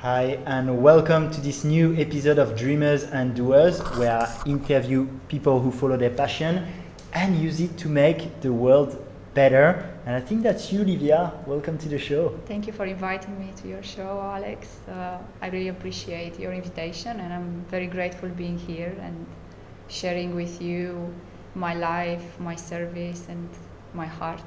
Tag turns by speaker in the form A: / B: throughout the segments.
A: Hi, and welcome to this new episode of Dreamers and Doers, where I interview people who follow their passion and use it to make the world better. And I think that's you, Livia. Welcome to the show.
B: Thank you for inviting me to your show, Alex. I really appreciate your invitation, and I'm very grateful being here and sharing with you my life, my service, and my heart.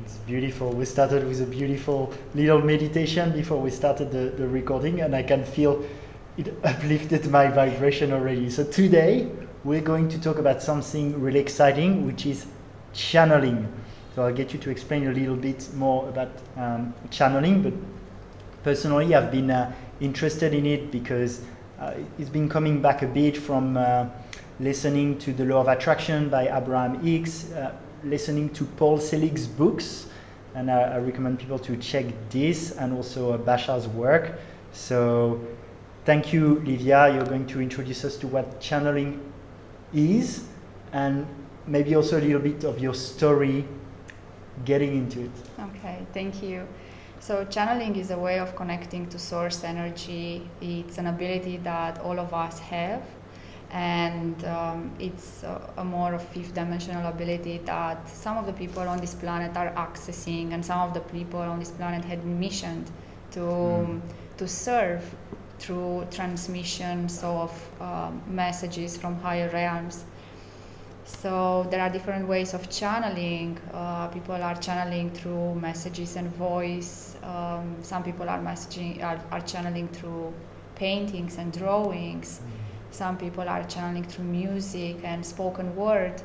A: It's beautiful. We started with a beautiful little meditation before we started the recording, and I can feel it uplifted my vibration already. So today we're going to talk about something really exciting, which is channeling. So I'll get you to explain a little bit more about channeling, but personally I've been interested in it because it's been coming back a bit from listening to The Law of Attraction by Abraham Hicks, listening to Paul Selig's books, and I recommend people to check this and also Bashar's work. So thank you, Livia. You're going to introduce us to what channeling is and maybe also a little bit of your story getting into it.
B: Okay, thank you. So channeling is a way of connecting to source energy. It's an ability that all of us have, and it's a more of fifth dimensional ability that some of the people on this planet are accessing, and some of the people on this planet had missioned to serve through transmissions of messages from higher realms. So there are different ways of channeling. People are channeling through messages and voice. Some people are channeling through paintings and drawings. Some people are channeling through music and spoken word.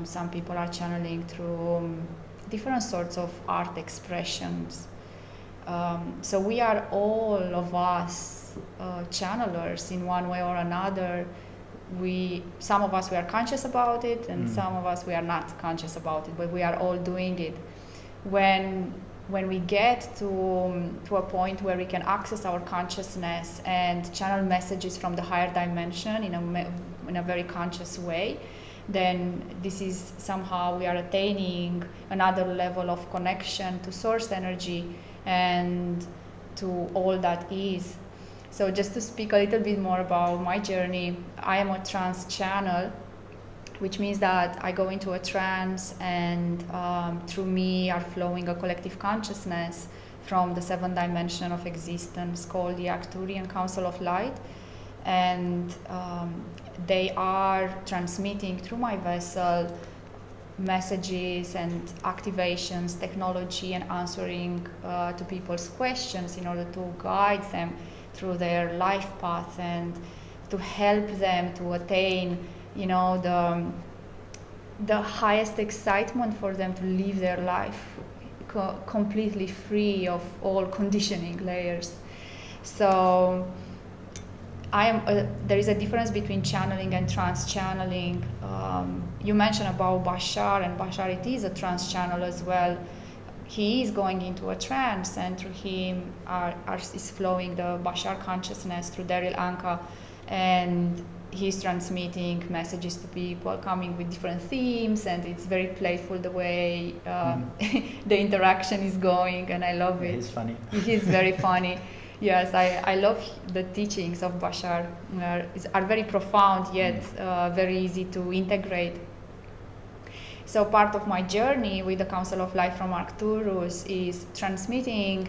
B: Some people are channeling through different sorts of art expressions. So we are all of us channelers in one way or another. Some of us we are conscious about it, and some of us we are not conscious about it, but we are all doing it. When we get to a point where we can access our consciousness and channel messages from the higher dimension in a very conscious way, then this is somehow we are attaining another level of connection to source energy and to all that is. So just to speak a little bit more about my journey, I am a trance channel, which means that I go into a trance, and through me are flowing a collective consciousness from the seventh dimension of existence called the Arcturian Council of Light, and they are transmitting through my vessel messages and activations, technology, and answering to people's questions in order to guide them through their life path and to help them to attain the highest excitement for them to live their life completely free of all conditioning layers. So there is a difference between channeling and trance channeling. You mentioned about Bashar, and Bashar, it is a trance channel as well. He is going into a trance, and through him is flowing the Bashar consciousness through Daryl Anka, and he's transmitting messages to people coming with different themes, and it's very playful the way the interaction is going, and I love it.
A: He's funny.
B: He's very funny. Yes, I love the teachings of Bashar. Are very profound, yet very easy to integrate. So part of my journey with the Council of Life from Arcturus is transmitting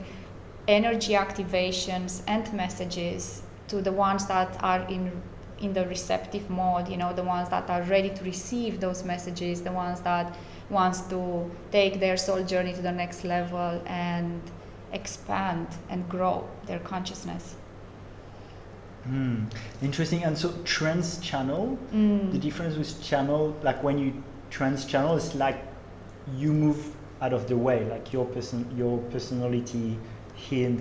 B: energy activations and messages to the ones that are in the receptive mode, the ones that are ready to receive those messages, the ones that wants to take their soul journey to the next level and expand and grow their consciousness.
A: Interesting. And so trance channel, the difference with channel, like when you trance channel, is like you move out of the way, like your personality here in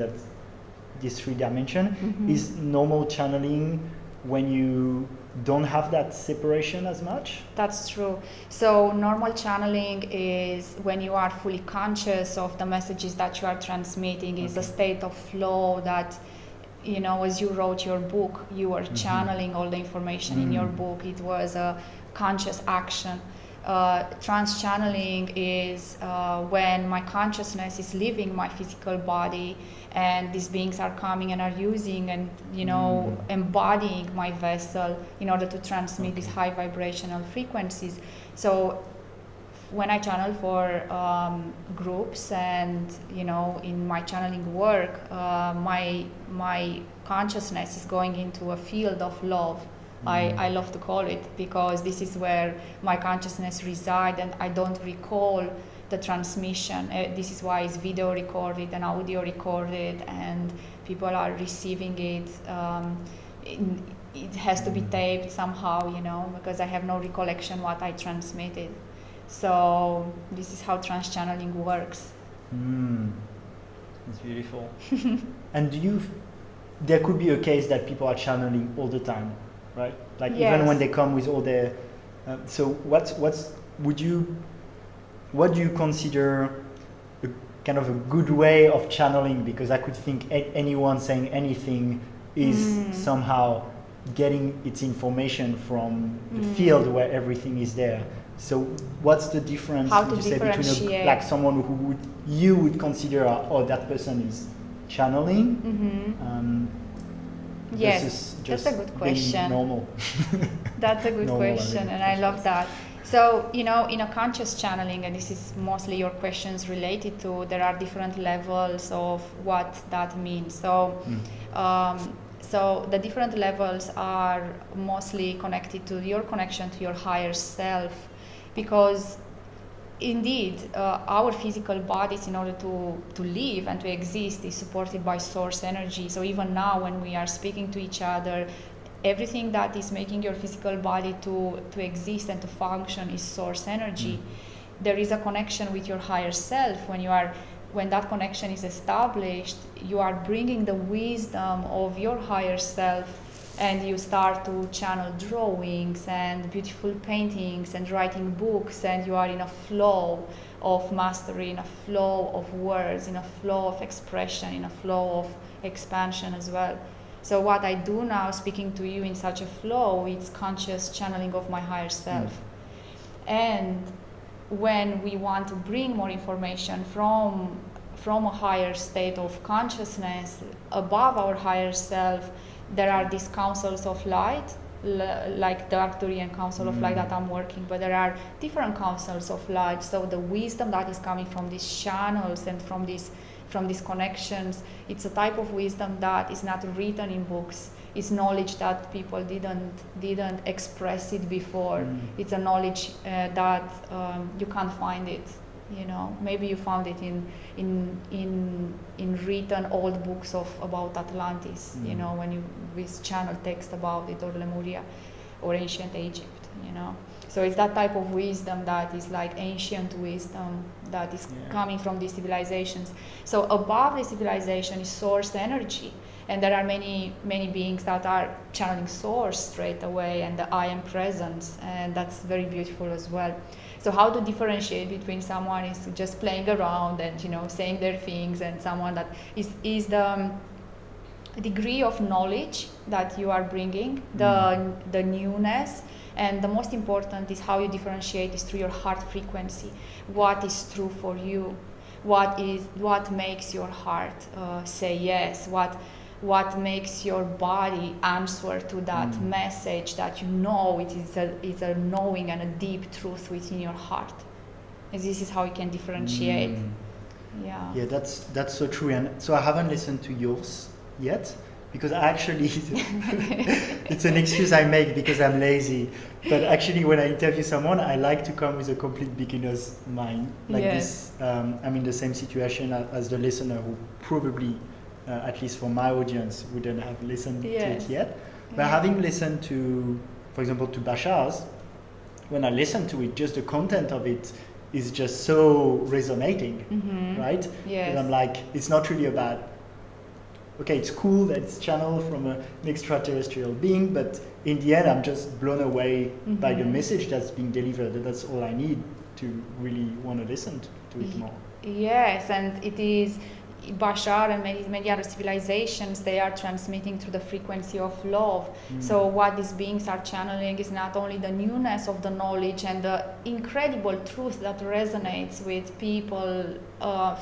A: this 3 dimension. Is normal channeling when you don't have that separation as much?
B: That's true. So normal channeling is when you are fully conscious of the messages that you are transmitting. Is a state of flow that, as you wrote your book, you were channeling all the information in your book. It was a conscious action. Trance channeling is when my consciousness is leaving my physical body, and these beings are coming and are using and embodying my vessel in order to transmit these high vibrational frequencies. So when I channel for groups and in my channeling work, my consciousness is going into a field of love. I love to call it, because this is where my consciousness resides, and I don't recall the transmission. This is why it's video recorded and audio recorded, and people are receiving it. It has to be taped somehow, because I have no recollection what I transmitted. So this is how trance channeling works.
A: It's beautiful. And there could be a case that people are channeling all the time, right? Like even when they come with all their. So what do you consider a kind of a good way of channeling? Because I could think anyone saying anything is somehow getting its information from the field where everything is there. So what's the difference, would you say, between someone who you would consider, that person is channeling,
B: yes, that's a good question.
A: Normal.
B: That's a good question, and I love that. So, in a conscious channeling, and this is mostly your questions related to, there are different levels of what that means. So, so the different levels are mostly connected to your connection to your higher self, because indeed our physical bodies, in order to live and to exist, is supported by source energy. So even now when we are speaking to each other, everything that is making your physical body to exist and to function is source energy. There is a connection with your higher self. When that connection is established, you are bringing the wisdom of your higher self, and you start to channel drawings and beautiful paintings and writing books, and you are in a flow of mastery, in a flow of words, in a flow of expression, in a flow of expansion as well. So what I do now, speaking to you in such a flow, it's conscious channeling of my higher self. And when we want to bring more information from a higher state of consciousness above our higher self, there are these councils of light, like the Arcturian council of light that I'm working, but there are different councils of light. So the wisdom that is coming from these channels and from these connections, it's a type of wisdom that is not written in books. It's knowledge that people didn't express it before. It's a knowledge that you can't find it. Maybe you found it in written old books about Atlantis. When with channel text about it, or Lemuria, or ancient Egypt. So it's that type of wisdom that is like ancient wisdom that is coming from these civilizations. So above the civilization is source energy, and there are many beings that are channeling source straight away, and the I am presence, and that's very beautiful as well. So how to differentiate between someone is just playing around and saying their things, and someone that is the degree of knowledge that you are bringing, the newness. And the most important is how you differentiate is through your heart frequency. What is true for you? What makes your heart say yes? What makes your body answer to that message that it is a knowing and a deep truth within your heart? And this is how you can differentiate. Yeah,
A: that's so true. And so I haven't listened to yours yet, because actually it's an excuse I make because I'm lazy. But actually when I interview someone, I like to come with a complete beginner's mind. This, I'm in the same situation as the listener, who probably, at least for my audience, wouldn't have listened to it yet. But having listened to, for example, to Bashar's, when I listen to it, just the content of it is just so resonating, right?
B: Yes.
A: And I'm like, it's not really about, okay, it's cool that it's channeled from an extraterrestrial being, but in the end, I'm just blown away by the message that's being delivered. And that's all I need to really want to listen to it more.
B: Yes, and it is, Bashar and many other civilizations, they are transmitting through the frequency of love. So what these beings are channeling is not only the newness of the knowledge and the incredible truth that resonates with people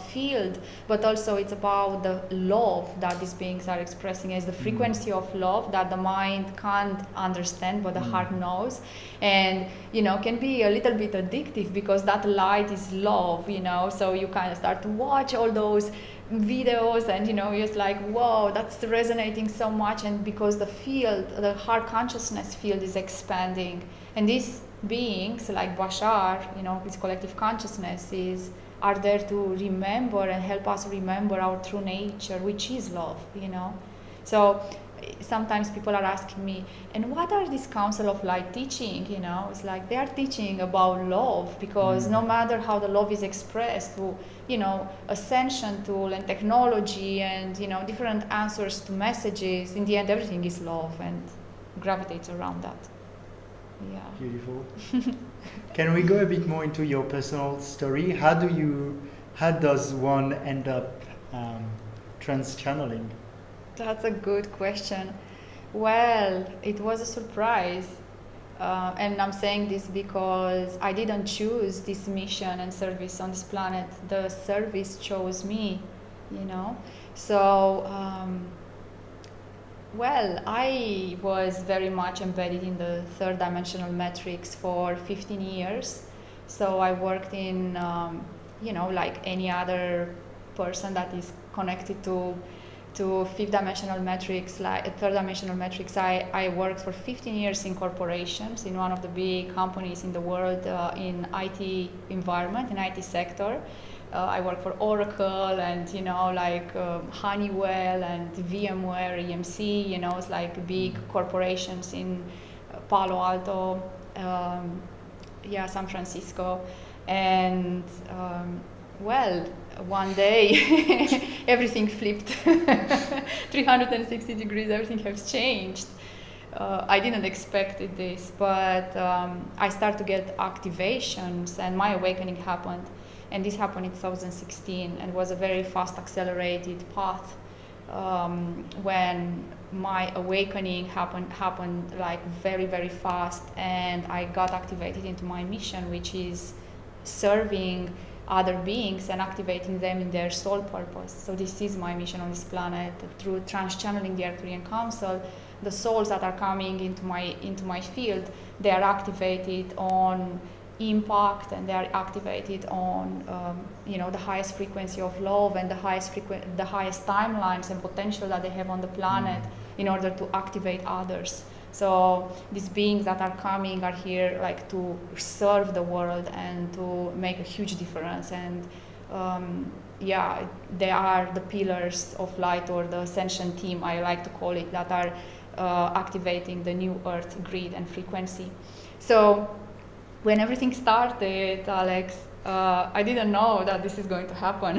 B: field, but also it's about the love that these beings are expressing as the frequency of love that the mind can't understand, but the heart knows. And, can be a little bit addictive because that light is love, so you kind of start to watch all those videos and it's like, whoa, that's resonating so much. And because the heart consciousness field is expanding, and these beings like Bashar, his collective consciousness are there to remember and help us remember our true nature, which is love. So sometimes people are asking me, and what are these Council of Light teaching? It's like they are teaching about love, because no matter how the love is expressed through, ascension tool and technology and, different answers to messages, in the end, everything is love and gravitates around that. Yeah.
A: Beautiful. Can we go a bit more into your personal story? How does one end up trance channeling?
B: That's a good question. Well, it was a surprise. And I'm saying this because I didn't choose this mission and service on this planet. The service chose me, So, well, I was very much embedded in the third dimensional matrix for 15 years. So I worked in, like any other person that is connected to fifth dimensional matrix, like third dimensional matrix. I worked for 15 years in corporations, in one of the big companies in the world, in IT environment, in IT sector. I worked for Oracle and, Honeywell and VMware, EMC, it's like big corporations in Palo Alto, San Francisco. And, one day everything flipped 360 degrees, everything has changed. I didn't expect this, but I started to get activations and my awakening happened. And this happened in 2016 and was a very fast accelerated path. When my awakening happened like very, very fast, and I got activated into my mission, which is serving other beings and activating them in their soul purpose. So this is my mission on this planet. Through trance channeling the Arcturian Council, the souls that are coming into my field, they are activated on impact, and they are activated on the highest frequency of love and the highest timelines and potential that they have on the planet in order to activate others. So these beings that are coming are here like to serve the world and to make a huge difference. And they are the pillars of light, or the ascension team, I like to call it, that are activating the new earth grid and frequency. So when everything started, Alex, I didn't know that this is going to happen.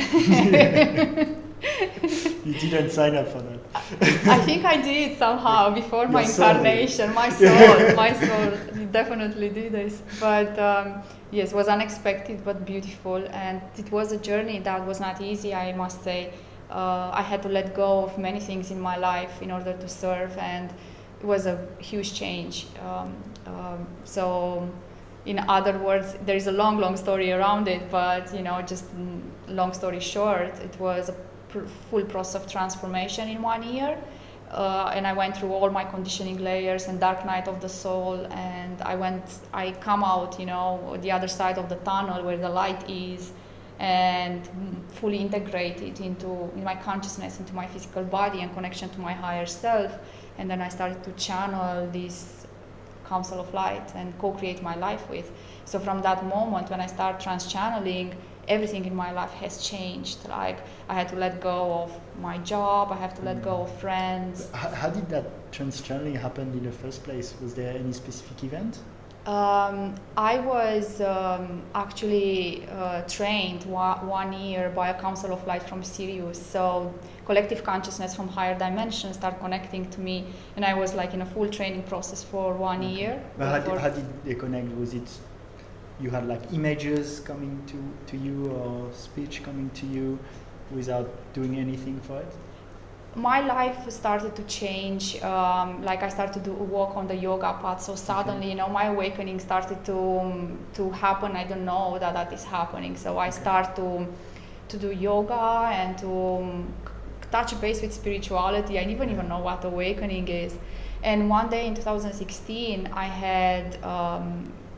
A: You didn't sign up for that.
B: I think I did somehow before my incarnation. My soul definitely did this. But yes, it was unexpected but beautiful, and it was a journey that was not easy, I must say. I had to let go of many things in my life in order to serve, and it was a huge change. So, in other words, there is a long story around it, but just long story short, it was a full process of transformation in 1 year, and I went through all my conditioning layers and dark night of the soul, and I come out, the other side of the tunnel where the light is, and fully integrated into my consciousness, into my physical body and connection to my higher self. And then I started to channel this Council of Light and co-create my life with. So from that moment when I started trans-channeling, everything in my life has changed. Like, I had to let go of my job, I have to let go of friends.
A: How did that trans-channeling happen in the first place? Was there any specific event?
B: I was actually trained 1 year by a Council of Light from Sirius. So collective consciousness from higher dimensions started connecting to me, and I was like in a full training process for 1 year.
A: But how did they connect? Was it you had like images coming to you, or speech coming to you? without doing anything for it?
B: My life started to change. Like I started to walk on the yoga path. So suddenly, my awakening started to happen. I don't know that is happening. So I start to do yoga and to touch base with spirituality. I didn't even know what awakening is. And one day in 2016,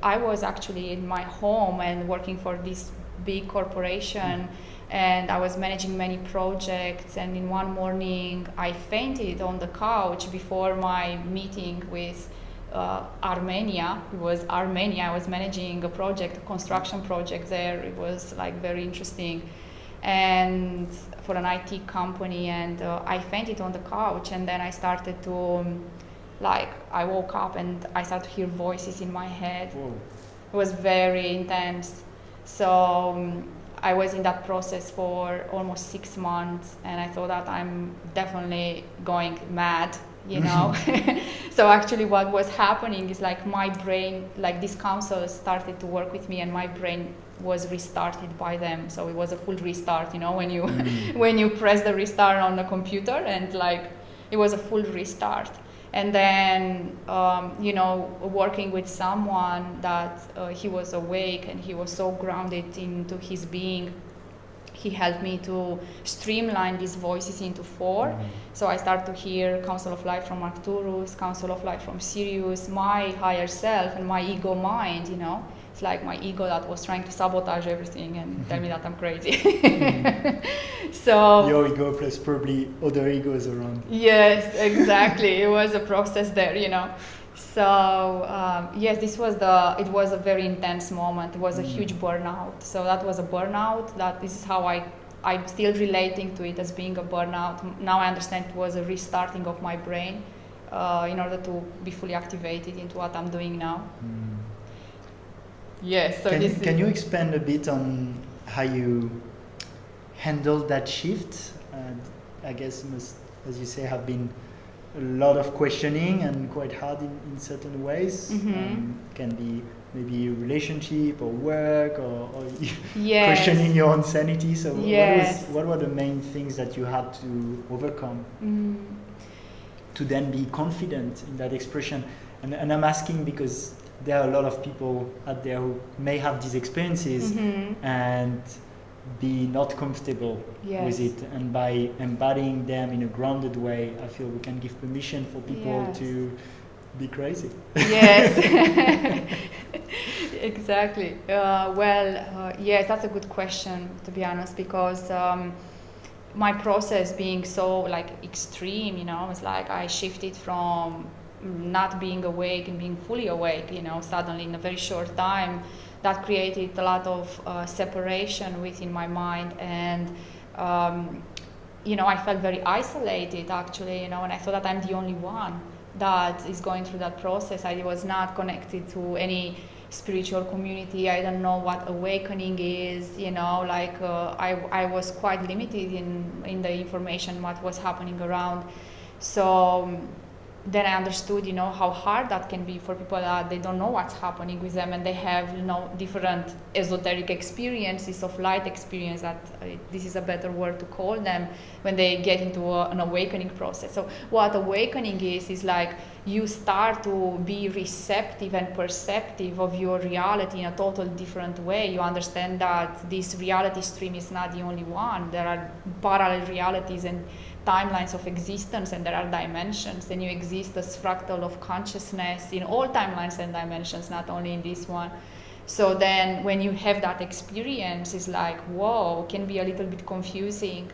B: I was actually in my home and working for this big corporation, and I was managing many projects. And in one morning, I fainted on the couch before my meeting with Armenia. It was Armenia. I was managing a construction project there. It was like very interesting, and for an IT company. And I fainted on the couch, and then I started to. I woke up and I started to hear voices in my head.
A: Whoa.
B: It was very intense. So I was in that process for almost 6 months, and I thought that I'm definitely going mad, So actually what was happening is like my brain, like these counsellors started to work with me, and my brain was restarted by them. So it was a full restart, when you when you press the restart on the computer, and it was a full restart. And then, working with someone that he was awake and he was so grounded into his being, he helped me to streamline these voices into 4. So I started to hear Council of Life from Arcturus, Council of Life from Sirius, my higher self, and my ego mind, It's like my ego that was trying to sabotage everything and tell me that I'm crazy. So
A: your ego plus probably other egos around.
B: Yes, exactly. It was a process there, So yes, it was a very intense moment. It was a huge burnout. So that was a burnout. This is how I'm still relating to it as being a burnout. Now I understand it was a restarting of my brain in order to be fully activated into what I'm doing now. Yes. So
A: can you expand a bit on how you handled that shift? I guess as you say, have been a lot of questioning and quite hard in certain ways. Can be maybe a relationship or work or questioning your own sanity. So what were the main things that you had to overcome to then be confident in that expression? And I'm asking because there are a lot of people out there who may have these experiences and be not comfortable with it, and by embodying them in a grounded way, I feel we can give permission for people to be crazy. Yes.
B: Exactly. Yes, that's a good question, to be honest, because my process being so extreme, it's like I shifted from not being awake and being fully awake, suddenly in a very short time. That created a lot of separation within my mind, and I felt very isolated actually, and I thought that I'm the only one that is going through that process. I was not connected to any spiritual community. I don't know what awakening is, I was quite limited in the information what was happening around. So then I understood, how hard that can be for people that they don't know what's happening with them, and they have, different esoteric experiences of light experience, that this is a better word to call them, when they get into an awakening process. So what awakening is like you start to be receptive and perceptive of your reality in a total different way. You understand that this reality stream is not the only one. There are parallel realities and timelines of existence, and there are dimensions, and you exist as fractal of consciousness in all timelines and dimensions, not only in this one. So then when you have that experience, it's like, whoa, can be a little bit confusing.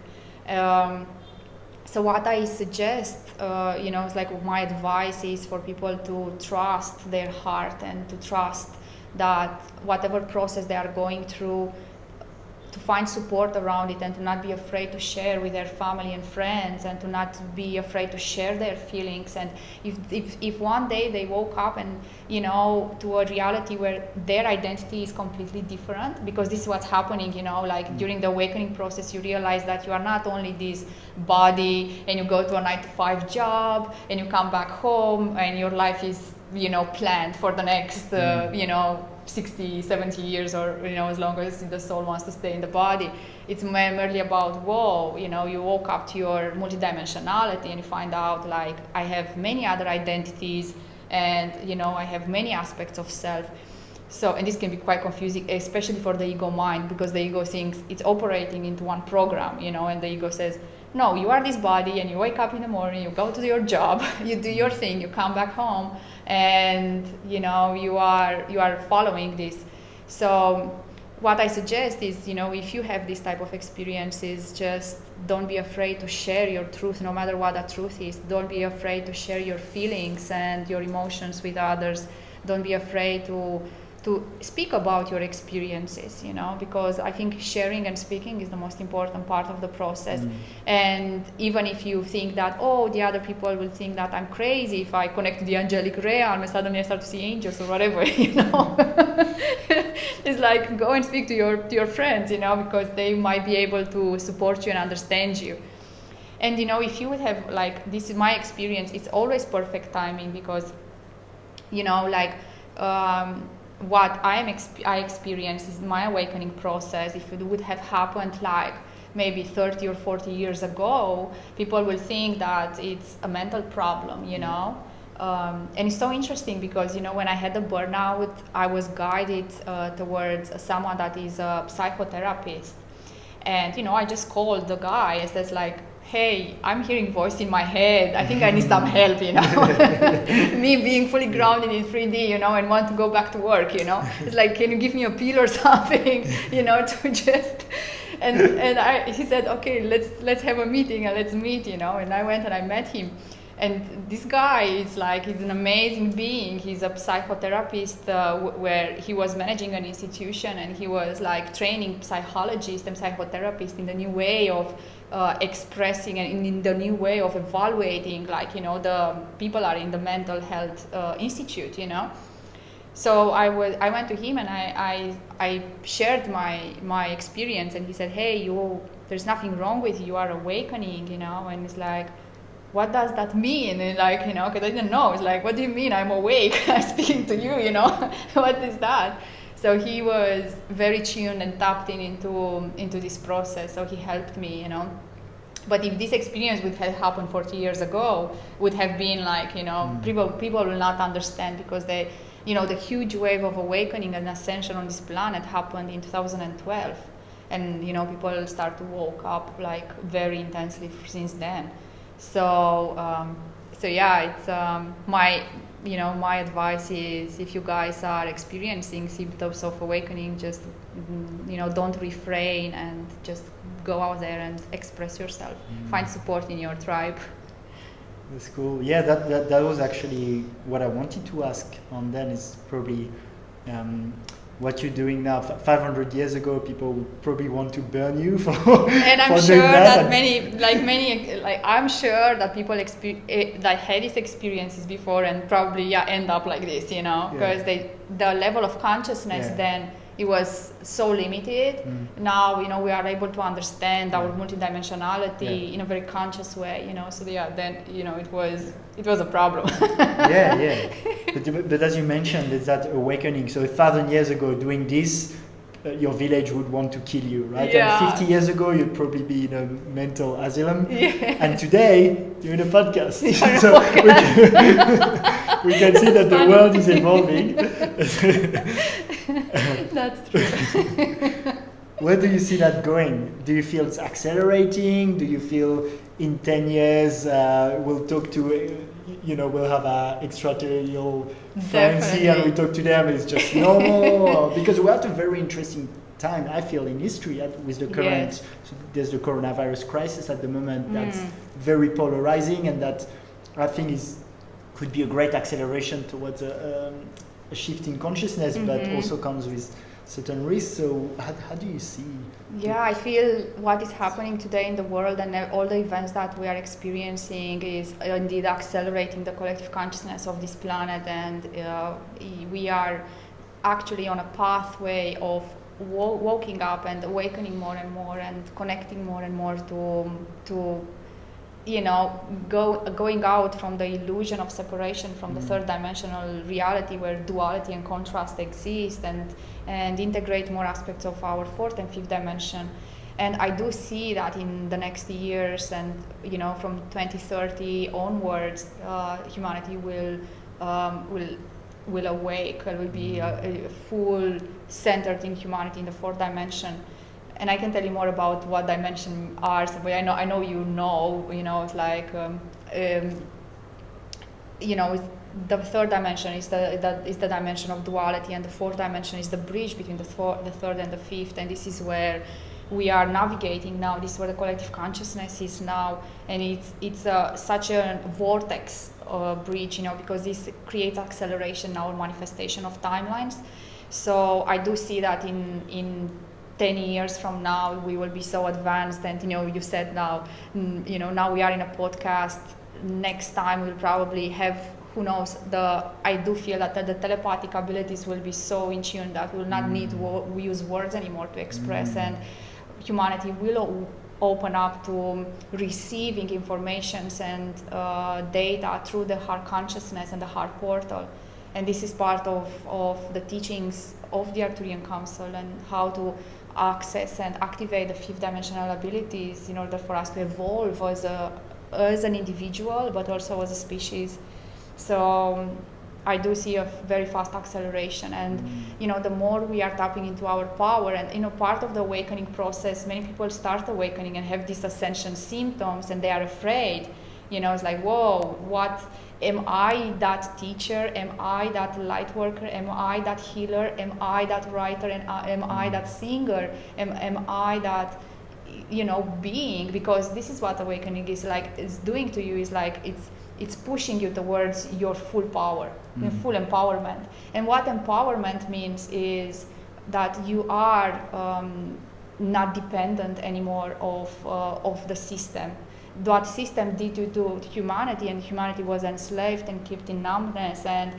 B: So what I suggest, it's like my advice is for people to trust their heart and to trust that whatever process they are going through, to find support around it, and to not be afraid to share with their family and friends, and to not be afraid to share their feelings. And if one day they woke up and to a reality where their identity is completely different, because this is what's happening, during the awakening process, you realize that you are not only this body, and you go to a 9-to-5 job, and you come back home, and your life is planned for the next 60, 70 years, or as long as the soul wants to stay in the body. It's merely about, whoa, you woke up to your multidimensionality and you find out, like, I have many other identities, and I have many aspects of self. So, and this can be quite confusing, especially for the ego mind, because the ego thinks it's operating into one program, and the ego says, no, you are this body, and you wake up in the morning, you go to your job, you do your thing, you come back home, and you are following this. So what I suggest is, if you have this type of experiences, just don't be afraid to share your truth, no matter what that truth is. Don't be afraid to share your feelings and your emotions with others. Don't be afraid to speak about your experiences, because I think sharing and speaking is the most important part of the process. And even if you think that, the other people will think that I'm crazy if I connect to the angelic realm and suddenly I start to see angels or whatever, it's like, go and speak to your friends, because they might be able to support you and understand you. And if you would have, like, this is my experience, it's always perfect timing, because what I experienced is my awakening process. If it would have happened like maybe 30 or 40 years ago, people will think that it's a mental problem, and it's so interesting because, when I had the burnout, I was guided towards someone that is a psychotherapist. And, I just called the guy and says, like, hey, I'm hearing voice in my head. I think I need some help, Me being fully grounded in 3D, and want to go back to work, It's like, can you give me a pill or something, to just... And he said, okay, let's have a meeting and let's meet, And I went and I met him. And this guy is like, he's an amazing being. He's a psychotherapist where he was managing an institution, and he was like training psychologists and psychotherapists in the new way of expressing and in the new way of evaluating, like, the people are in the mental health institute, So I went to him and I shared my experience, and he said, hey, there's nothing wrong with you, you are awakening, And it's like, what does that mean? And like, because I didn't know. It's like, what do you mean I'm awake? I'm speaking to you, What is that? So he was very tuned and tapped into this process. So he helped me, But if this experience would have happened 40 years ago, would have been like, people will not understand, because they, the huge wave of awakening and ascension on this planet happened in 2012. And, people start to wake up like very intensely since then. So yeah, it's my advice is, if you guys are experiencing symptoms of awakening, just don't refrain and just go out there and express yourself. Find support in your tribe.
A: That's cool. Yeah, that was actually what I wanted to ask on. Then is probably what you're doing now. 500 years ago, people would probably want to burn you for. And I'm
B: sure that I'm sure that people that had these experiences before and probably end up like this, because the level of consciousness then, it was so limited. Now, we are able to understand our multidimensionality in a very conscious way, So then, it was a problem.
A: But as you mentioned, it's that awakening. So 1,000 years ago, doing this, your village would want to kill you, right? And 50 years ago, you'd probably be in a mental asylum. And today, you're in a podcast. So we can see that the world is evolving.
B: That's true.
A: Where do you see that going? Do you feel it's accelerating? Do you feel in 10 years we'll talk to, we'll have an extraterrestrial friends here and we talk to them and it's just normal? Because we're at a very interesting time, I feel, in history with the current, so there's the coronavirus crisis at the moment that's very polarizing, and that I think could be a great acceleration towards a shift in consciousness, but also comes with certain risks. So how do you see?
B: Yeah, I feel what is happening today in the world and all the events that we are experiencing is indeed accelerating the collective consciousness of this planet, and we are actually on a pathway of waking up and awakening more and more and connecting more and more to going out from the illusion of separation from the third dimensional reality where duality and contrast exist, and integrate more aspects of our fourth and fifth dimension. And I do see that in the next years, and from 2030 onwards, humanity will awake. It will be a full centered in humanity in the fourth dimension. And I can tell you more about what dimension are. So, but I know it's like the third dimension is the dimension of duality, and the fourth dimension is the bridge between the third and the fifth. And this is where we are navigating now. This is where the collective consciousness is now, and it's such a vortex bridge, because this creates acceleration in our manifestation of timelines. So I do see that in 10 years from now we will be so advanced, and you said now we are in a podcast. Next time we'll probably have, who knows, I do feel that the telepathic abilities will be so in tune that we'll not need to use words anymore to express, and humanity will open up to receiving informations and data through the heart consciousness and the heart portal. And this is part of the teachings of the Arcturian Council, and how to access and activate the fifth dimensional abilities in order for us to evolve as an individual, but also as a species. So I do see a very fast acceleration, and the more we are tapping into our power, and part of the awakening process, many people start awakening and have these ascension symptoms, and they are afraid. It's like, whoa, what am I? That teacher? Am I that light worker? Am I that healer? Am I that writer? And am I that singer? Am I that being? Because this is what awakening is like. It's doing to you is like it's pushing you towards your full power, your full empowerment. And what empowerment means is that you are not dependent anymore of the system. What system did to humanity, and humanity was enslaved and kept in numbness and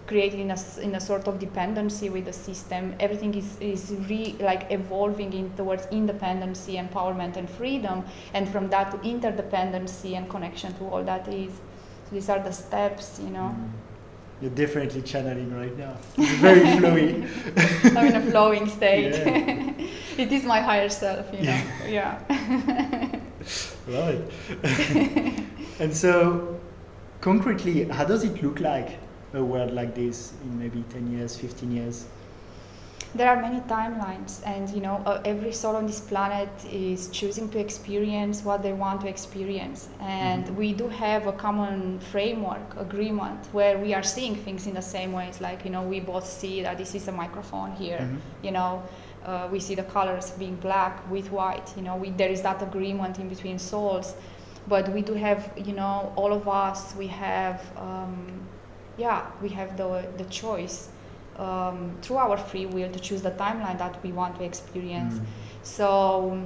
B: created in a sort of dependency with the system. Everything is evolving towards independency, empowerment, and freedom, and from that to interdependency and connection to all that is. So these are the steps,
A: You're definitely channeling right now. It's very flowy.
B: I'm in a flowing state.
A: Yeah.
B: It is my higher self, Yeah.
A: Love it. And so, concretely, how does it look like, a world like this, in maybe 10 years, 15 years?
B: There are many timelines, and every soul on this planet is choosing to experience what they want to experience. And we do have a common framework, agreement, where we are seeing things in the same ways. Like, we both see that this is a microphone here. We see the colors being black with white. There is that agreement in between souls. But we do have, all of us, we have, we have the choice through our free will to choose the timeline that we want to experience. So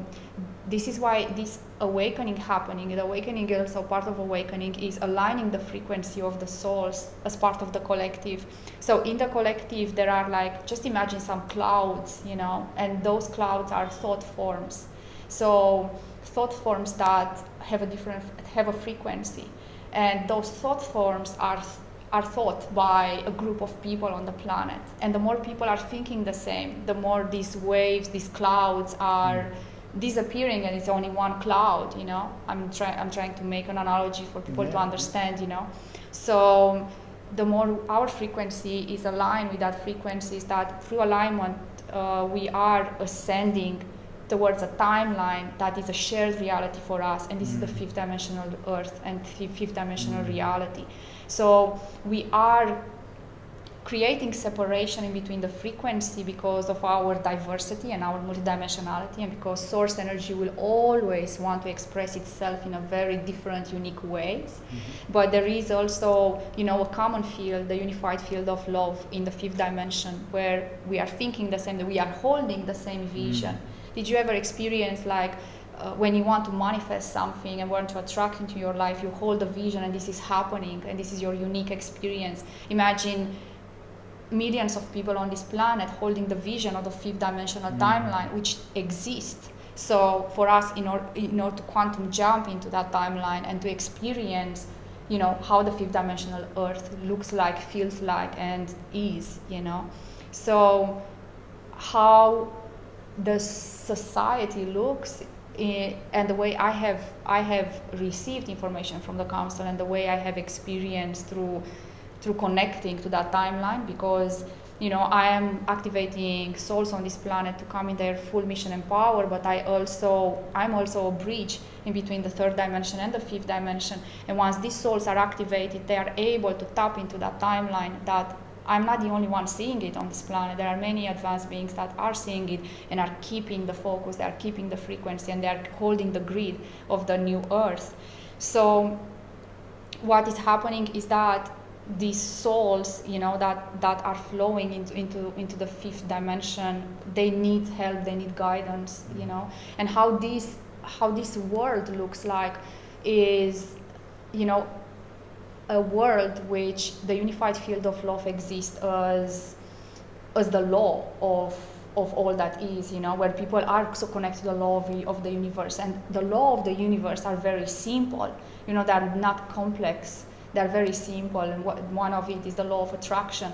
B: this is why this awakening happening, the awakening, also part of awakening is aligning the frequency of the souls as part of the collective. So in the collective there are just imagine some clouds, and those clouds are thought forms. So thought forms that have a frequency, and those thought forms are thought by a group of people on the planet. And the more people are thinking the same, the more these waves, these clouds are disappearing, and it's only one cloud. I'm trying to make an analogy for people to understand. So the more our frequency is aligned with that frequency, is that through alignment we are ascending towards a timeline that is a shared reality for us, and this is the fifth dimensional earth and fifth dimensional reality. So we are creating separation in between the frequency because of our diversity and our multidimensionality, and because source energy will always want to express itself in a very different, unique ways. But there is also, a common field, the unified field of love in the fifth dimension, where we are thinking the same, that we are holding the same vision. Did you ever experience when you want to manifest something and want to attract into your life, you hold a vision and this is happening and this is your unique experience? Imagine millions of people on this planet holding the vision of the fifth dimensional timeline, which exists. So for us, in order to quantum jump into that timeline and to experience, how the fifth dimensional Earth looks like, feels like, and is, So how the society looks, and the way I have received information from the council, and the way I have experienced through connecting to that timeline, because I am activating souls on this planet to come in their full mission and power, but I'm also a bridge in between the third dimension and the fifth dimension. And once these souls are activated, they are able to tap into that timeline that I'm not the only one seeing it on this planet. There are many advanced beings that are seeing it and are keeping the focus, they are keeping the frequency, and they are holding the grid of the new Earth. So what is happening is that these souls, that are flowing into the fifth dimension, they need help, they need guidance, And how this world looks like is, a world which the unified field of love exists as the law of all that is, where people are so connected to the law of the universe. And the law of the universe are very simple, they are not complex. They're very simple, and one of it is the law of attraction,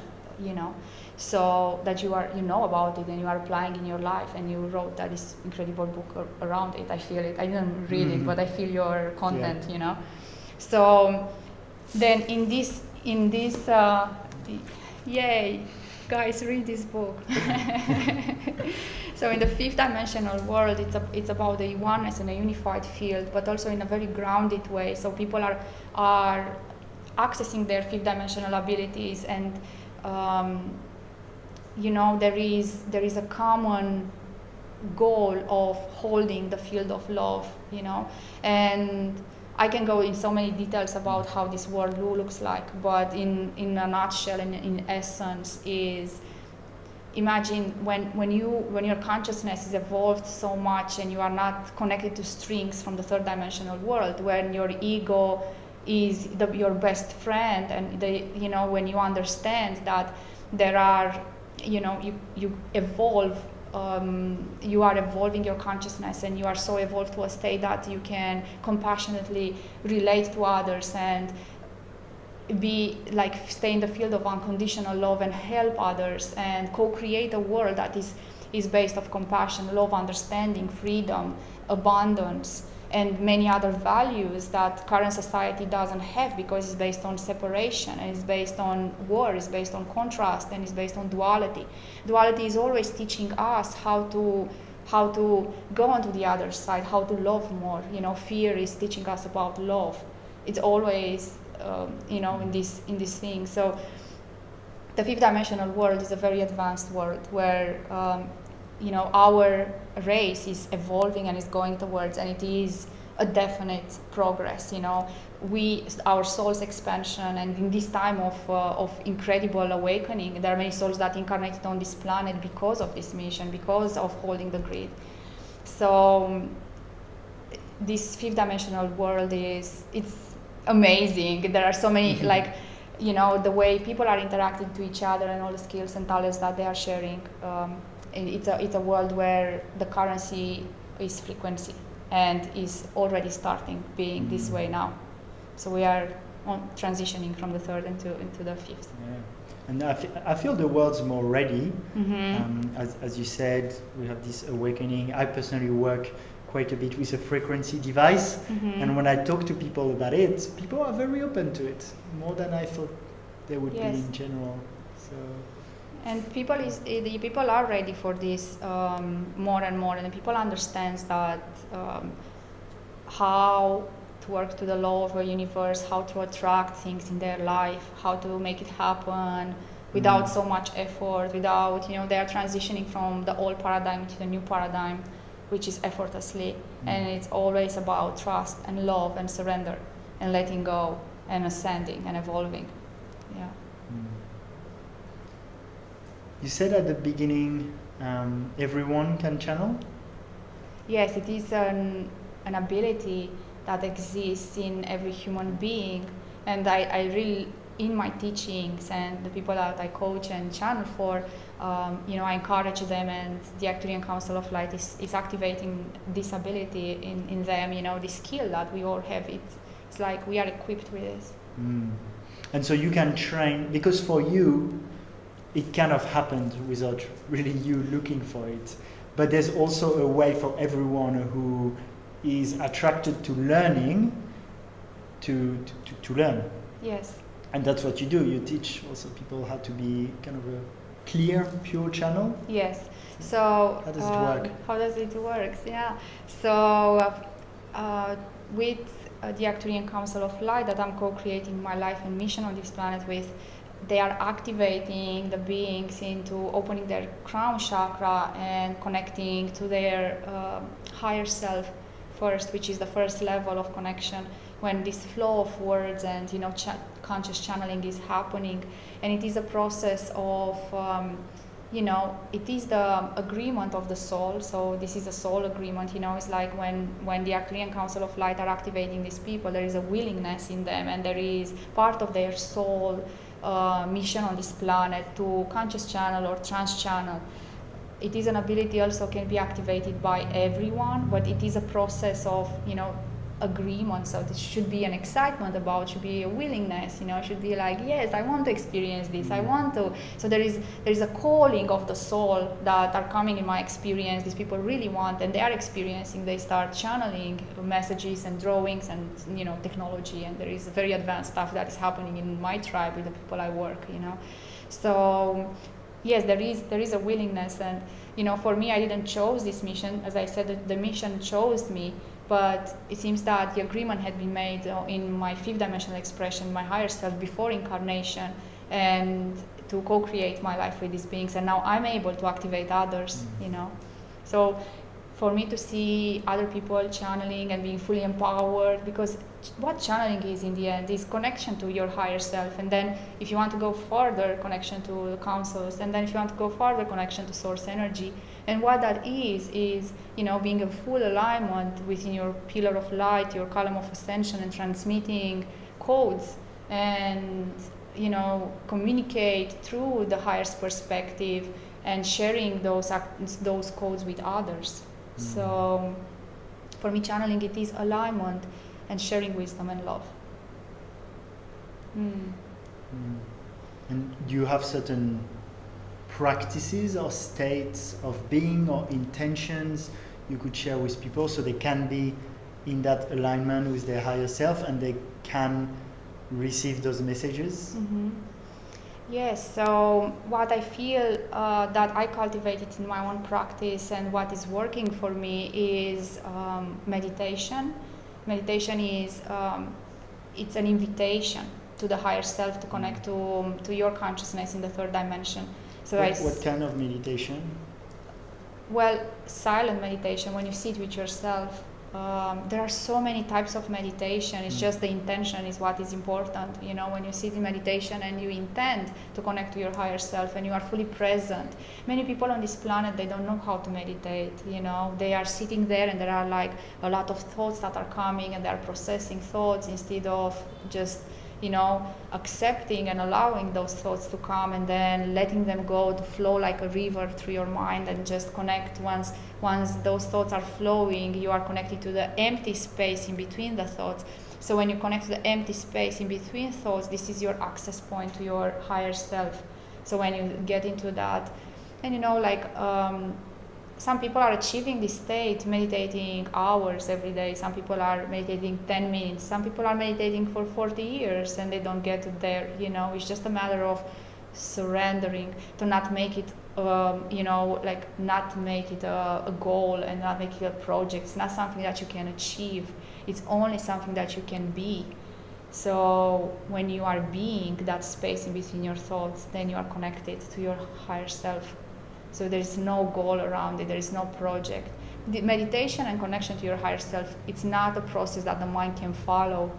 B: so that you know about it and you are applying in your life, and you wrote that this incredible book around it. I feel it. I didn't read it, but I feel your content, So then in this, yay, guys, read this book. So in the fifth dimensional world, it's about the oneness and a unified field, but also in a very grounded way. So people are accessing their fifth dimensional abilities, and there is a common goal of holding the field of love, and I can go in so many details about how this world looks like, but in a nutshell and in essence is, imagine when your consciousness is evolved so much and you are not connected to strings from the third dimensional world, when your ego is your best friend, and when you understand that there are, you evolve, you are evolving your consciousness, and you are so evolved to a state that you can compassionately relate to others and stay in the field of unconditional love and help others and co-create a world that is based on compassion, love, understanding, freedom, abundance, and many other values that current society doesn't have, because it's based on separation, and it's based on war, it's based on contrast, and it's based on duality. Duality is always teaching us how to go onto the other side, how to love more. Fear is teaching us about love. It's always in this thing. So the fifth dimensional world is a very advanced world where our race is evolving and is going towards, and it is a definite progress. Our soul's expansion, and in this time of incredible awakening, there are many souls that incarnated on this planet because of this mission, because of holding the grid. So this fifth dimensional world it's amazing. There are so many the way people are interacting to each other, and all the skills and talents that they are sharing. It's a world where the currency is frequency, and is already starting being this way now. So we are transitioning from the third into the fifth.
A: Yeah. And I feel the world's more ready.
B: Mm-hmm.
A: As you said, we have this awakening. I personally work quite a bit with a frequency device,
B: mm-hmm.
A: and when I talk to people about it, people are very open to it, more than I thought they would
B: Yes.
A: be in general. So.
B: And the people are ready for this more and more, and people understand that how to work to the law of the universe, how to attract things in their life, how to make it happen without so much effort, without, they are transitioning from the old paradigm to the new paradigm, which is effortlessly, and it's always about trust and love and surrender and letting go and ascending and evolving. Yeah.
A: You said at the beginning, everyone can channel?
B: Yes, it is an ability that exists in every human being, and I really in my teachings and the people that I coach and channel for, I encourage them, and the Arcturian Council of Light is activating this ability in them, this skill that we all have. It's like we are equipped with this.
A: And so you can train, because for you, it kind of happened without really you looking for it. But there's also a way for everyone who is attracted to learning to learn.
B: Yes.
A: And that's what you do. You teach also people how to be kind of a clear, pure channel.
B: Yes. So
A: how does it work?
B: How does it work? Yeah. So with the Arcturian Council of Light that I'm co-creating my life and mission on this planet with, they are activating the beings into opening their crown chakra and connecting to their higher self first, which is the first level of connection, when this flow of words and conscious channeling is happening. And it is a process of it is the agreement of the soul. So this is a soul agreement. It's like when the Arcturian Council of Light are activating these people, there is a willingness in them, and there is part of their soul mission on this planet to conscious channel or trance channel. It is an ability also can be activated by everyone, but it is a process of agreement. So this should be an excitement about, should be a willingness, should be like, yes, I want to experience this, I want to. So there is a calling of the soul that are coming in my experience. These people really want, and they are experiencing. They start channeling messages and drawings and technology, and there is very advanced stuff that is happening in my tribe with the people I work. So yes, there is a willingness, and for me, I didn't choose this mission. As I said, the mission chose me. But it seems that the agreement had been made in my fifth dimensional expression, my higher self, before incarnation, and to co-create my life with these beings. And now I'm able to activate others, So for me to see other people channeling and being fully empowered, because what channeling is in the end is connection to your higher self. And then if you want to go further, connection to the councils. And then if you want to go further, connection to source energy. And what that is being in full alignment within your pillar of light, your column of ascension, and transmitting codes and, communicate through the highest perspective and sharing those codes with others. So for me, channeling, it is alignment and sharing wisdom and love.
A: And do you have certain practices or states of being or intentions you could share with people so they can be in that alignment with their higher self and they can receive those messages?
B: Yes, so what I feel that I cultivated in my own practice and what is working for me is meditation. Meditation is it's an invitation to the higher self to connect to your consciousness in the third dimension. So
A: what kind of meditation?
B: Well, silent meditation, when you sit with yourself. There are so many types of meditation. It's just the intention is what is important. When you sit in meditation and you intend to connect to your higher self and you are fully present. Many people on this planet, they don't know how to meditate. They are sitting there and there are like a lot of thoughts that are coming and they are processing thoughts instead of just accepting and allowing those thoughts to come and then letting them go to flow like a river through your mind and just connect. Once those thoughts are flowing, you are connected to the empty space in between the thoughts. So when you connect to the empty space in between thoughts, this is your access point to your higher self. So when you get into that, and some people are achieving this state meditating hours every day. Some people are meditating 10 minutes. Some people are meditating for 40 years and they don't get there. It's just a matter of surrendering, to not make it, not make it a goal and not make it a project. It's not something that you can achieve. It's only something that you can be. So when you are being that space in between your thoughts, then you are connected to your higher self. So there is no goal around it, there is no project. The meditation and connection to your higher self, it's not a process that the mind can follow.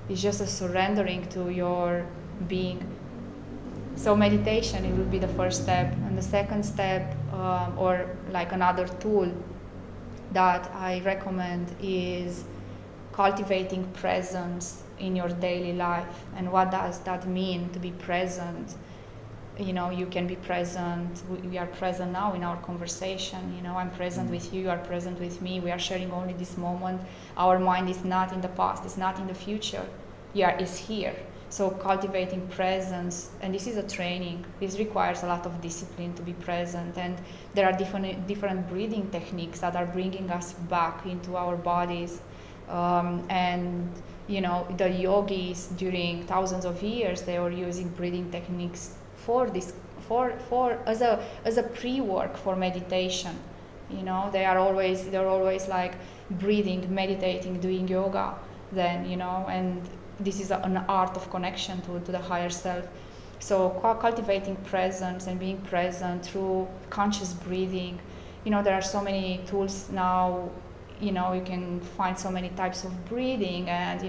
B: It's just a surrendering to your being. So meditation, it will be the first step. And the second step, or like another tool that I recommend is cultivating presence in your daily life. And what does that mean, to be present? You can be present. We are present now in our conversation. I'm present with you, you are present with me. We are sharing only this moment. Our mind is not in the past, it's not in the future. It's here. So cultivating presence, and this is a training. This requires a lot of discipline to be present. And there are different breathing techniques that are bringing us back into our bodies. And the yogis during thousands of years, they were using breathing techniques for this, as a pre-work for meditation. They're always like breathing, meditating, doing yoga. Then and this is an art of connection to the higher self. So cultivating presence and being present through conscious breathing. There are so many tools now. You can find so many types of breathing and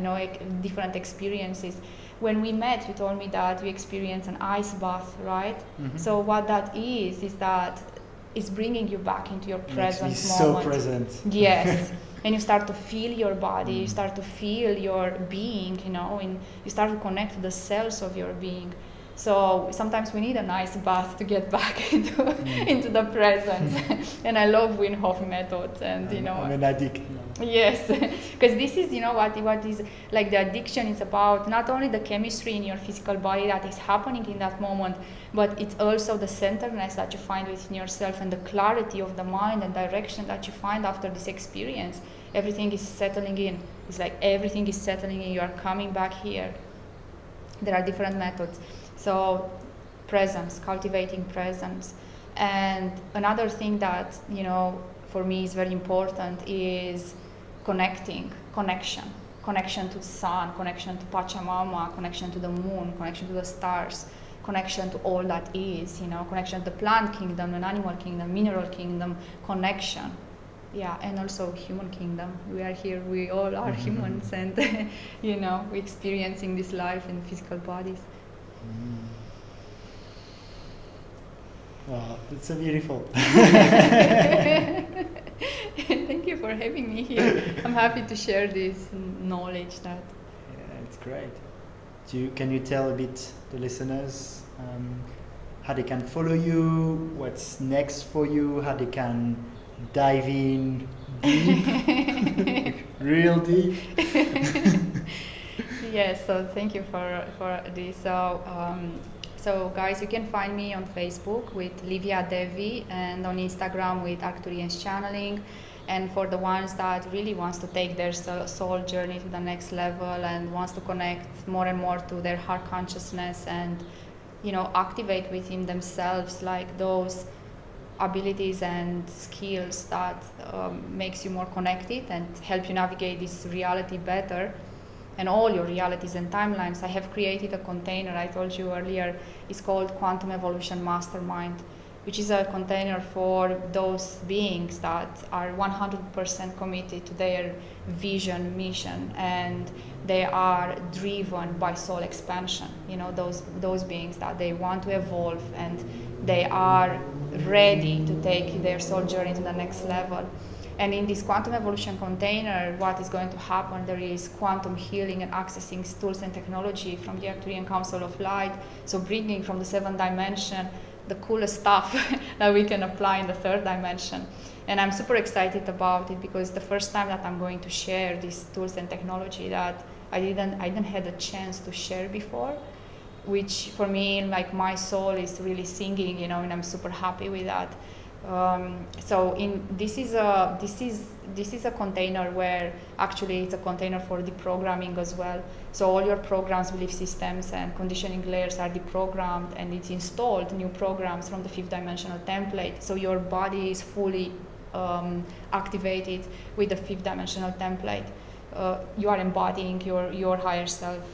B: different experiences. When we met, you told me that you experienced an ice bath, right? Mm-hmm. So what that is that it's bringing you back into your present
A: moment. So present.
B: Yes. And you start to feel your body, you start to feel your being, and you start to connect to the cells of your being. So sometimes we need a nice bath to get back into the presence. And I love Wim Hof methods, and
A: I'm an addict now.
B: Yes, because this is what is like the addiction is about. Not only the chemistry in your physical body that is happening in that moment, but it's also the centeredness that you find within yourself and the clarity of the mind and direction that you find after this experience. Everything is settling in. It's like everything is settling in. You are coming back here. There are different methods. So presence, cultivating presence. And another thing that, for me is very important is connection to the sun, connection to Pachamama, connection to the moon, connection to the stars, connection to all that is, connection to the plant kingdom, the animal kingdom, mineral kingdom, connection. Yeah, and also human kingdom. We are here, we all are humans, and we're experiencing this life in physical bodies.
A: Oh, that's so beautiful.
B: Thank you for having me here. I'm happy to share this knowledge.
A: It's great. Can you tell a bit the listeners how they can follow you, what's next for you, how they can dive in deep, real deep?
B: Yes, so thank you for this. So guys, you can find me on Facebook with Livia Devi and on Instagram with Arcturians Channeling. And for the ones that really wants to take their soul journey to the next level and wants to connect more and more to their heart consciousness and activate within themselves like those abilities and skills that makes you more connected and help you navigate this reality better. And all your realities and timelines. I have created a container, I told you earlier, it's called Quantum Evolution Mastermind, which is a container for those beings that are 100% committed to their vision, mission, and they are driven by soul expansion. Those beings that they want to evolve and they are ready to take their soul journey to the next level. And in this quantum evolution container, what is going to happen, there is quantum healing and accessing tools and technology from the Arcturian Council of Light, so bringing from the 7th dimension the coolest stuff that we can apply in the 3rd dimension. And I'm super excited about it because the first time that I'm going to share these tools and technology that I didn't had a chance to share before, which for me, like my soul is really singing, and I'm super happy with that. This is a container where actually it's a container for deprogramming as well. So all your programs, belief systems, and conditioning layers are deprogrammed, and it's installed new programs from the 5th dimensional template. So your body is fully activated with the 5th dimensional template. You are embodying your higher self.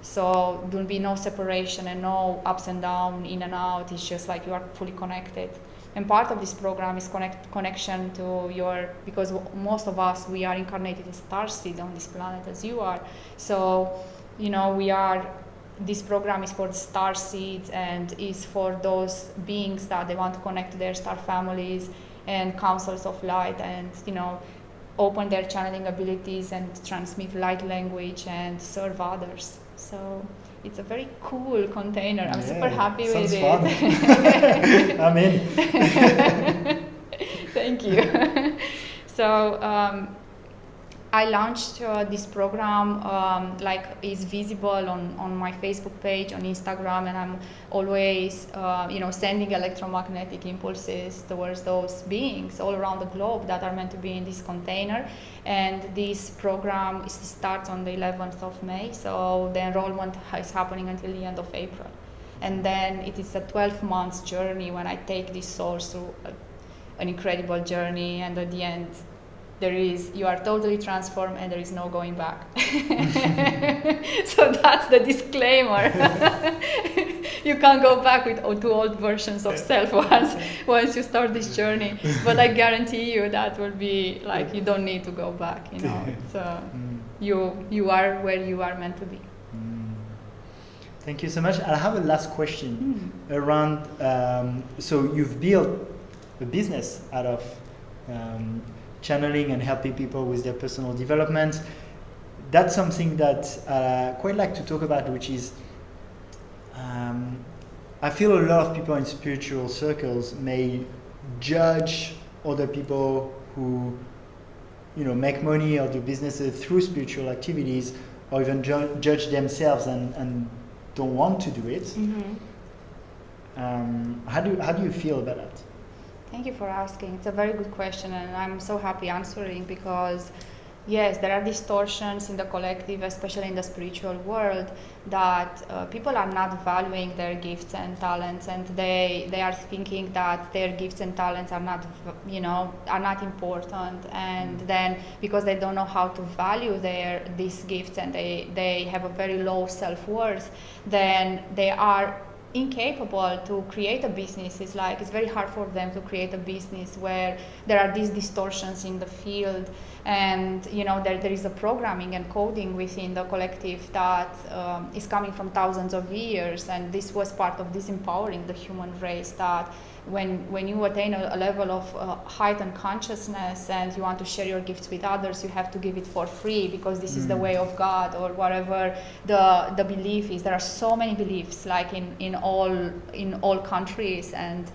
B: So there will be no separation and no ups and downs, in and out. It's just like you are fully connected. And part of this program is connection to because most of us, we are incarnated as starseed on this planet as you are. So, this program is for the starseeds and is for those beings that they want to connect to their star families and councils of light and, open their channeling abilities and transmit light language and serve others. So it's a very cool container. I'm super happy with it.
A: Fun. I'm in.
B: Thank you. So I launched this program, is visible on my Facebook page, on Instagram, and I'm always, sending electromagnetic impulses towards those beings all around the globe that are meant to be in this container. And this program starts on the 11th of May, so the enrollment is happening until the end of April. And then it is a 12-month journey when I take these souls through an incredible journey, and at the end, you are totally transformed and there is no going back. So that's the disclaimer. You can't go back with two old versions of self once you start this journey. But I guarantee you that will be like, you don't need to go back. It's, you are where you are meant to be.
A: Thank you so much. I have a last question around, so you've built a business out of channeling and helping people with their personal development. That's something that I quite like to talk about, which is I feel a lot of people in spiritual circles may judge other people who make money or do businesses through spiritual activities, or even judge themselves and don't want to do it. How do you feel about that?
B: Thank you for asking. It's a very good question, and I'm so happy answering, because yes, there are distortions in the collective, especially in the spiritual world, that people are not valuing their gifts and talents, and they are thinking that their gifts and talents are not important, and then because they don't know how to value these gifts, and they have a very low self-worth, then they are incapable to create a business. It's very hard for them to create a business where there are these distortions in the field, and there is a programming and coding within the collective that is coming from thousands of years, and this was part of disempowering the human race, that when you attain a level of heightened consciousness and you want to share your gifts with others, you have to give it for free because this is the way of God, or whatever the belief is. There are so many beliefs, like in all countries, and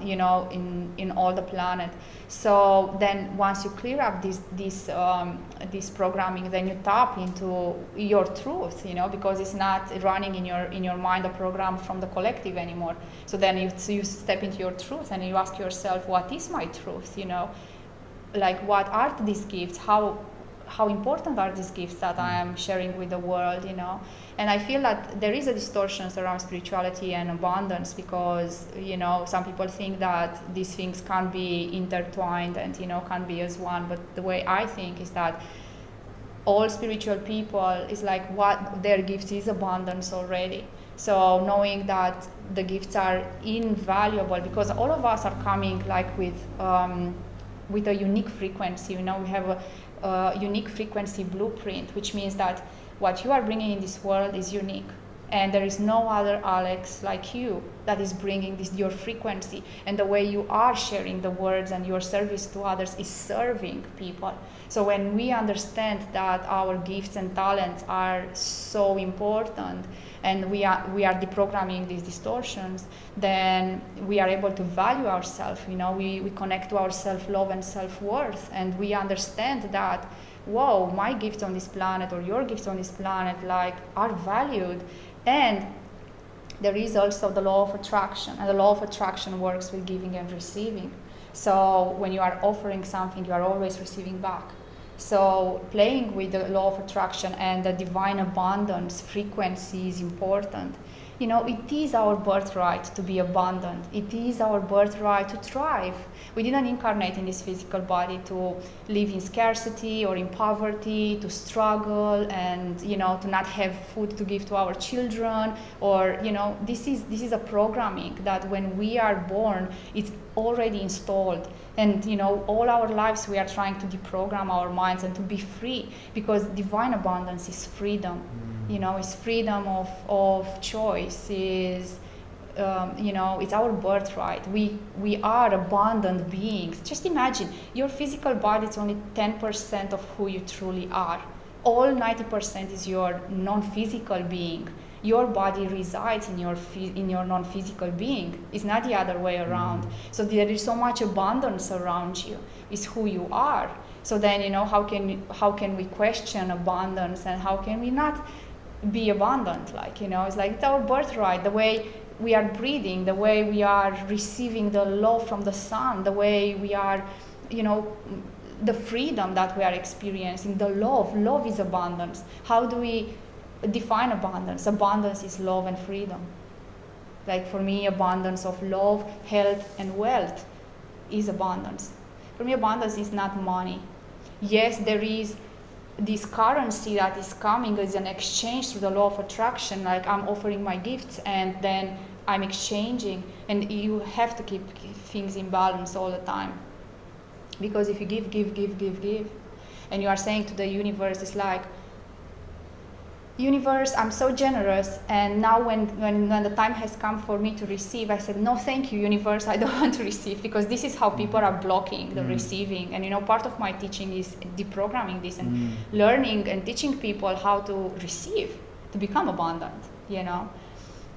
B: in all the planet. So then once you clear up this programming, then you tap into your truth, because it's not running in your mind a program from the collective anymore. So then you step into your truth and you ask yourself, what is my truth? What are these gifts? How important are these gifts that I am sharing with the world, And I feel that there is a distortion around spirituality and abundance, because, some people think that these things can't be intertwined and, can't be as one. But the way I think is that all spiritual people is like what their gift is abundance already. So knowing that the gifts are invaluable, because all of us are coming with a unique frequency, we have a unique frequency blueprint, which means that what you are bringing in this world is unique, and there is no other Alex like you that is bringing your frequency, and the way you are sharing the words and your service to others is serving people. So when we understand that our gifts and talents are so important, and we are deprogramming these distortions, then we are able to value ourselves. We connect to our self-love and self-worth, and we understand that, whoa, my gifts on this planet or your gifts on this planet are valued. And there is also the law of attraction, and the law of attraction works with giving and receiving. So when you are offering something, you are always receiving back. So playing with the law of attraction and the divine abundance frequency is important. It is our birthright to be abundant. It is our birthright to thrive. We didn't incarnate in this physical body to live in scarcity or in poverty, to struggle and, to not have food to give to our children, or, this is a programming that when we are born, it's already installed. And, all our lives we are trying to deprogram our minds and to be free, because divine abundance is freedom. It's freedom of choice, is it's our birthright. We are abundant beings. Just imagine, your physical body is only 10% of who you truly are. All 90% is your non-physical being. Your body resides in your non-physical being. It's not the other way around. So there is so much abundance around you. It's who you are. So then, how can we question abundance, and how can we not be abundant? It's like it's our birthright. The way we are breathing, the way we are receiving the love from the sun, the way we are, the freedom that we are experiencing, the love. Love is abundance. How do we define abundance? Abundance is love and freedom. Like for me, abundance of love, health, and wealth is abundance. For me, abundance is not money. Yes, there is this currency that is coming as an exchange through the law of attraction. Like I'm offering my gifts and then I'm exchanging, and you have to keep things in balance all the time. Because if you give, and you are saying to the universe, it's like, universe, I'm so generous, and now when the time has come for me to receive, I said, no, thank you, universe, I don't want to receive, because this is how people are blocking the receiving. And part of my teaching is deprogramming this and learning and teaching people how to receive, to become abundant,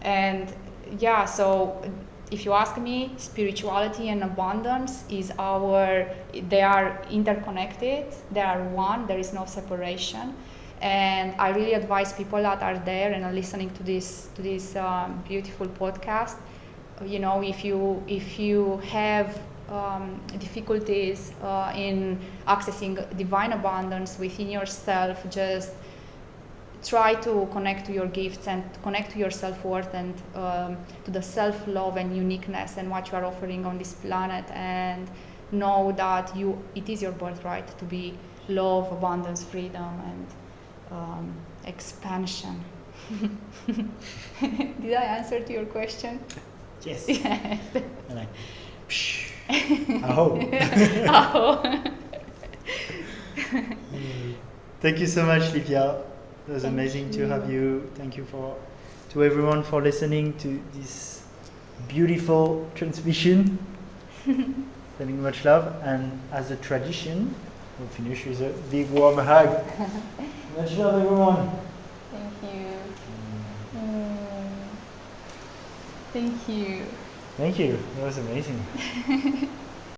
B: And yeah, so if you ask me, spirituality and abundance they are interconnected, they are one, there is no separation. And I really advise people that are there and are listening to this beautiful podcast. If you have difficulties in accessing divine abundance within yourself, just try to connect to your gifts and connect to your self-worth and to the self-love and uniqueness and what you are offering on this planet, and know that it is your birthright to be love, abundance, freedom, and expansion. Did I answer to your question?
A: Yes.
B: Yes.
A: And Aho.
B: Aho.
A: Thank you so much, Livia. It was amazing to have you. Thank you to everyone for listening to this beautiful transmission. Sending much love, and as a tradition, we'll finish with a big warm hug. Much love, everyone.
B: Thank you. Thank you.
A: Thank you. That was amazing.